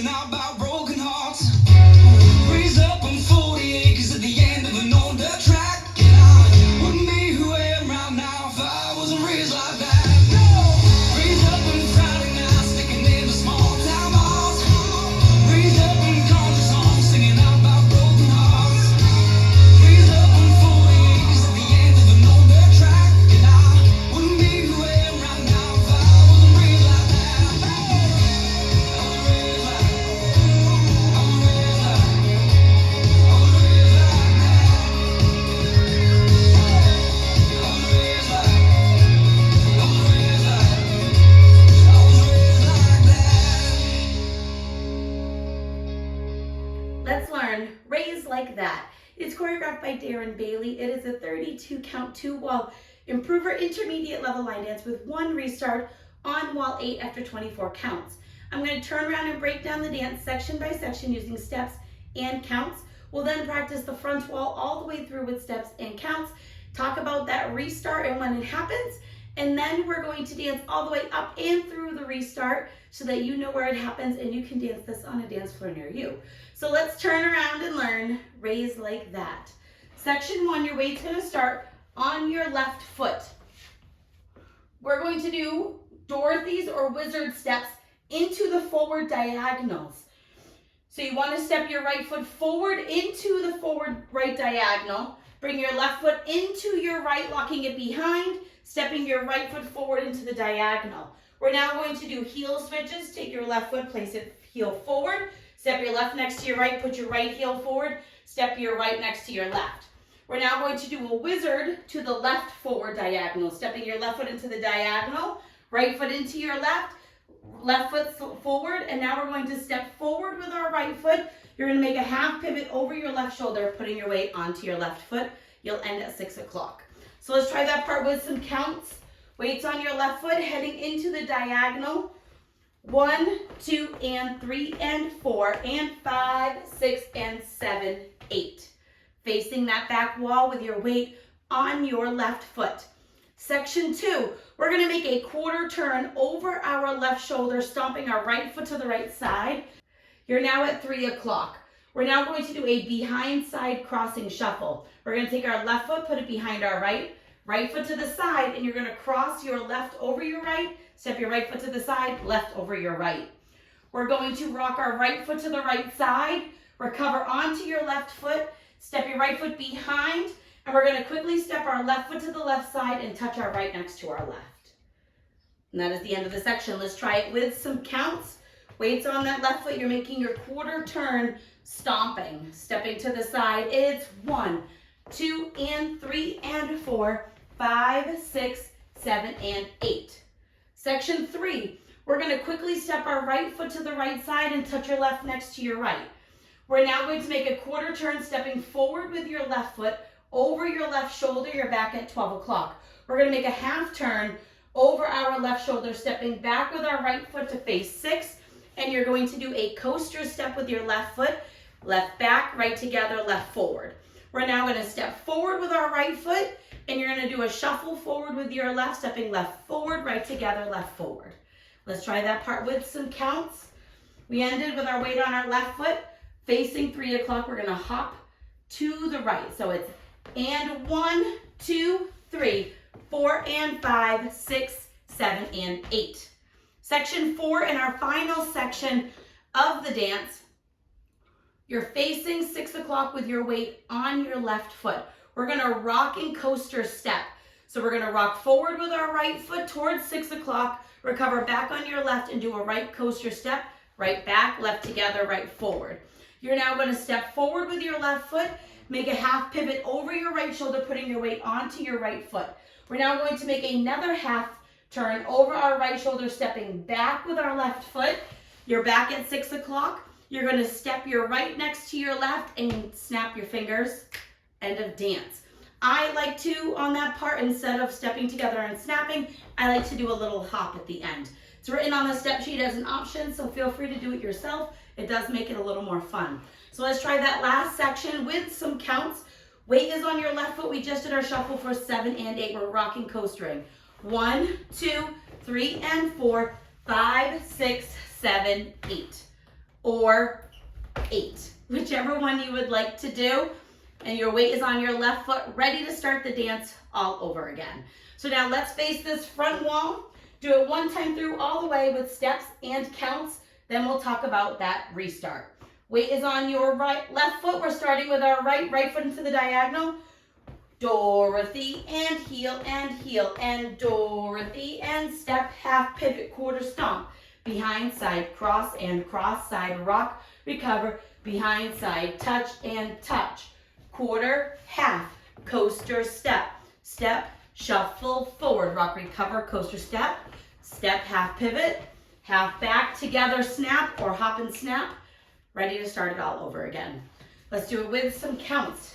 singing out about broken hearts. Raised up on 40 acres at the end of an old dirt track. And I wouldn't be who I am right now if I wasn't raised like that. Raised up on Friday night, sticking in the small town bars. Raised up in country songs, singing out about broken hearts. Raised up on 40 acres at the end of an old dirt track. And I wouldn't be who I am right now if I wasn't raised like that. Let's learn Raise Like That. It's choreographed by Darren Bailey. It is a 32 count 2-wall improver intermediate level line dance with 1 restart on wall 8 after 24 counts. I'm going to turn around and break down the dance section by section using steps and counts. We'll then practice the front wall all the way through with steps and counts, talk about that restart and when it happens, and then we're going to dance all the way up and through the restart so that you know where it happens and you can dance this on a dance floor near you. So let's turn around and learn Raise Like That. Section 1, your weight's going to start on your left foot. We're going to do Dorothy's or wizard steps into the forward diagonals. So you want to step your right foot forward into the forward right diagonal. Bring your left foot into your right, locking it behind, stepping your right foot forward into the diagonal. We're now going to do heel switches. Take your left foot, place it heel forward, step your left next to your right, put your right heel forward, step your right next to your left. We're now going to do a wizard to the left forward diagonal, stepping your left foot into the diagonal, right foot into your left foot forward, and now we're going to step forward with our right foot. You're going to make a half pivot over your left shoulder, putting your weight onto your left foot. You'll end at 6 o'clock. So let's try that part with some counts. Weights on your left foot, heading into the diagonal. 1, 2, and 3, and 4, and 5, 6, and 7, 8. Facing that back wall with your weight on your left foot. Section 2, we're going to make a quarter turn over our left shoulder, stomping our right foot to the right side. You're now at 3 o'clock. We're now going to do a behind side crossing shuffle. We're going to take our left foot, put it behind our right foot to the side, and you're going to cross your left over your right, step your right foot to the side, left over your right. We're going to rock our right foot to the right side, recover onto your left foot, step your right foot behind, and we're going to quickly step our left foot to the left side and touch our right next to our left. And that is the end of the section. Let's try it with some counts. Weights on that left foot, you're making your quarter turn, stomping, stepping to the side. It's 1, 2, and 3, and 4, 5, 6, 7, and 8. Section 3, we're going to quickly step our right foot to the right side and touch your left next to your right. We're now going to make a quarter turn, stepping forward with your left foot over your left shoulder. You're back at 12 o'clock. We're going to make a half turn over our left shoulder, stepping back with our right foot to face 6. And you're going to do a coaster step with your left foot, left back, right together, left forward. We're now going to step forward with our right foot, and you're going to do a shuffle forward with your left, stepping left forward, right together, left forward. Let's try that part with some counts. We ended with our weight on our left foot, facing 3 o'clock. We're going to hop to the right. So it's and 1, 2, 3, 4, and 5, 6, 7, and 8. Section 4, in our final section of the dance, you're facing 6 o'clock with your weight on your left foot. We're going to rock and coaster step. So we're going to rock forward with our right foot towards 6 o'clock, recover back on your left and do a right coaster step, right back, left together, right forward. You're now going to step forward with your left foot, make a half pivot over your right shoulder, putting your weight onto your right foot. We're now going to make another half turn over our right shoulder, stepping back with our left foot. You're back at 6 o'clock. You're going to step your right next to your left and snap your fingers. End of dance. I like to, on that part, instead of stepping together and snapping, I like to do a little hop at the end. It's written on the step sheet as an option, so feel free to do it yourself. It does make it a little more fun. So let's try that last section with some counts. Weight is on your left foot. We just did our shuffle for 7 and 8. We're rocking coastering. 1, 2, 3, and 4, 5, 6, 7, 8. or 8, whichever one you would like to do. And your weight is on your left foot, ready to start the dance all over again. So now let's face this front wall. Do it one time through all the way with steps and counts. Then we'll talk about that restart. Weight is on your left foot. We're starting with our right foot into the diagonal. Dorothy and heel and Dorothy and step, half pivot, quarter stomp. Behind side cross and cross side rock, recover, behind side touch and touch. Quarter, half, coaster step, step, shuffle forward, rock, recover, coaster step, step, half pivot, half back, together snap or hop and snap. Ready to start it all over again. Let's do it with some counts.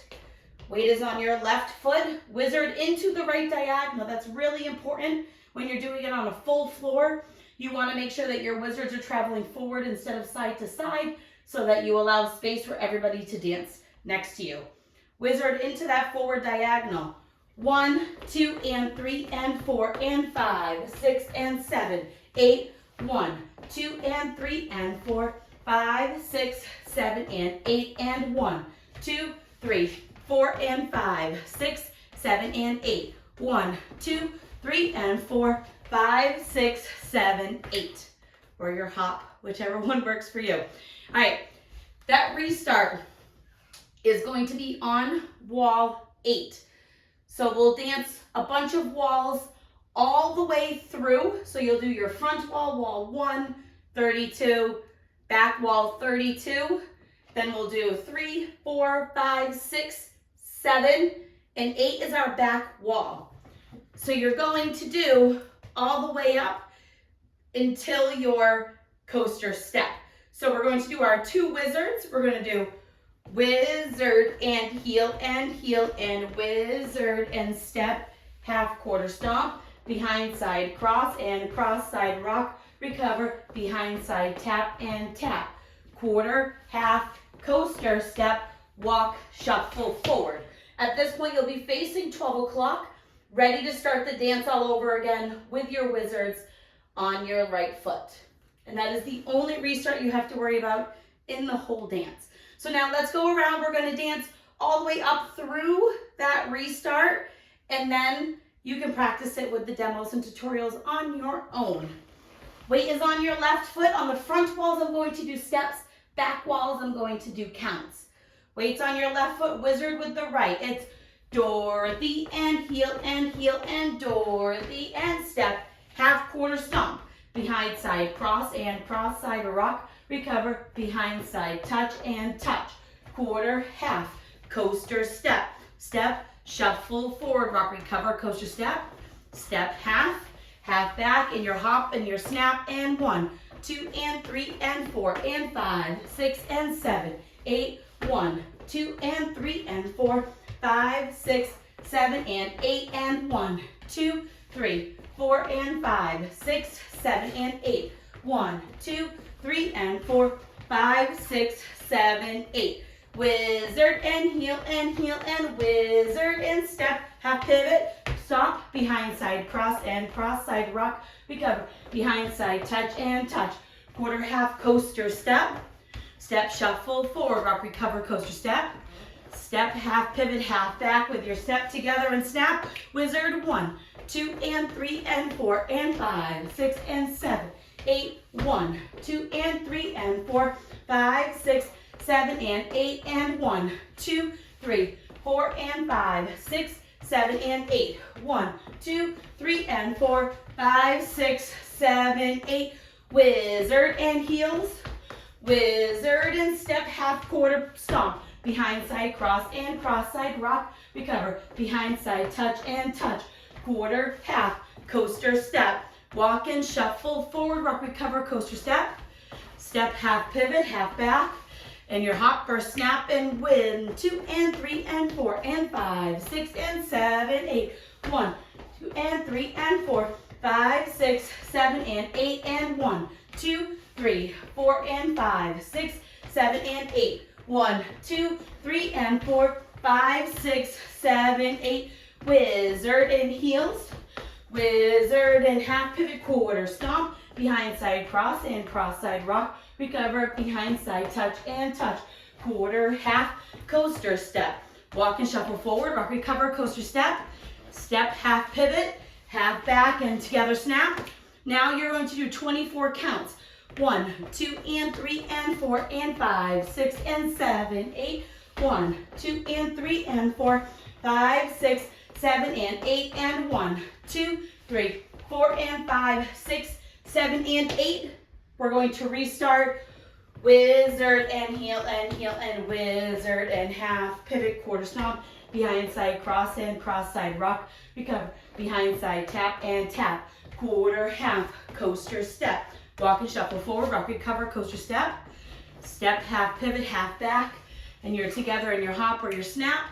Weight is on your left foot, wizard into the right diagonal. That's really important when you're doing it on a full floor. You want to make sure that your wizards are traveling forward instead of side to side so that you allow space for everybody to dance next to you. Wizard into that forward diagonal. 1, 2, and 3, and 4, and 5, 6, and 7, 8, 1, 2, and 3, and 4, 5, 6, 7, and 8, and 1, 2, 3, 4, and 5, 6, 7, and 8, 1, 2, 3, and 4, 5, 6, 7, 8. Or your hop, whichever one works for you. All right, that restart is going to be on wall 8. So we'll dance a bunch of walls all the way through. So you'll do your front wall, wall 1, 32, back wall 32. Then we'll do 3, 4, 5, 6, 7, and 8 is our back wall. So you're going to do all the way up until your coaster step. So we're going to do our 2 wizards. We're going to do wizard and heel and wizard and step, half quarter stomp, behind side cross and cross side rock, recover, behind side tap and tap, quarter, half, coaster step, walk, shuffle forward. At this point you'll be facing 12 o'clock, ready to start the dance all over again with your wizards on your right foot. And that is the only restart you have to worry about in the whole dance. So now let's go around. We're going to dance all the way up through that restart, and then you can practice it with the demos and tutorials on your own. Weight is on your left foot. On the front walls, I'm going to do steps. Back walls, I'm going to do counts. Weight's on your left foot, wizard with the right. It's Dorothy and heel and Dorothy and step, half quarter stomp, behind side cross and cross side rock, recover, behind side touch and touch, quarter, half, coaster step, step, shuffle forward, rock, recover, coaster step, step, half, half back in your hop and your snap, and 1, 2, and 3, and 4, and 5, 6, and 7, 8, 1, 2, and 3, and 4, 5, 6, 7, and 8, and 1, 2, 3, 4, and 5, 6, 7, and 8, 1, 2, 3, and 4, 5, 6, 7, 8. Wizard and heel and wizard and step, half pivot, stomp, behind side cross and cross side rock, recover, behind side touch and touch, quarter half coaster step, step shuffle forward, rock, recover, coaster step, step half pivot, half back with your step together and snap, wizard 1, 2, and 3, and 4, and 5, 6, and 7, 8, 1, 2, and 3, and 4, 5, 6, 7, and 8, and 1, 2, 3, 4, and 5, 6, 7, and 8, 1, 2, 3, and 4, 5, 6, 7, 8, wizard and heels, wizard and step, half quarter stomp, behind side cross and cross side rock, recover, behind side touch and touch, quarter, half, coaster step, walk and shuffle forward, rock, recover, coaster step, step, half pivot, half back, and your hop for snap and win, 2, and 3, and 4, and 5, 6, and 7, 8, 1, 2, and 3, and 4, 5, 6, 7, and 8, and 1, 2, 3, 4, and 5, 6, 7, and 8, 1, 2, 3, and 4, 5, 6, 7, 8, wizard and heels, wizard and half pivot, quarter stomp, behind side cross and cross side rock, recover, behind side, touch and touch, quarter, half, coaster step, walk and shuffle forward, rock, recover, coaster step, step, half pivot, half back and together snap. Now you're going to do 24 counts. 1, 2, and 3, and 4, and 5, 6, and 7, 8. 1, 2, and 3, and 4, 5, 6, 7, and 8, and 1, 2, 3, 4, and 5, 6, 7, and 8. We're going to restart. Wizard and heel and wizard and half, pivot, quarter stomp, behind side, cross and cross side, rock, recover, behind side, tap and tap, quarter, half, coaster step, walk and shuffle forward, rock, recover, coaster step, step, half, pivot, half back, and you're together in your hop or your snap,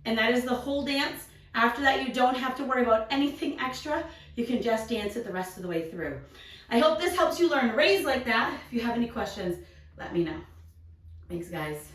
and that is the whole dance. After that, you don't have to worry about anything extra. You can just dance it the rest of the way through. I hope this helps you learn raise like that. If you have any questions, let me know. Thanks, guys.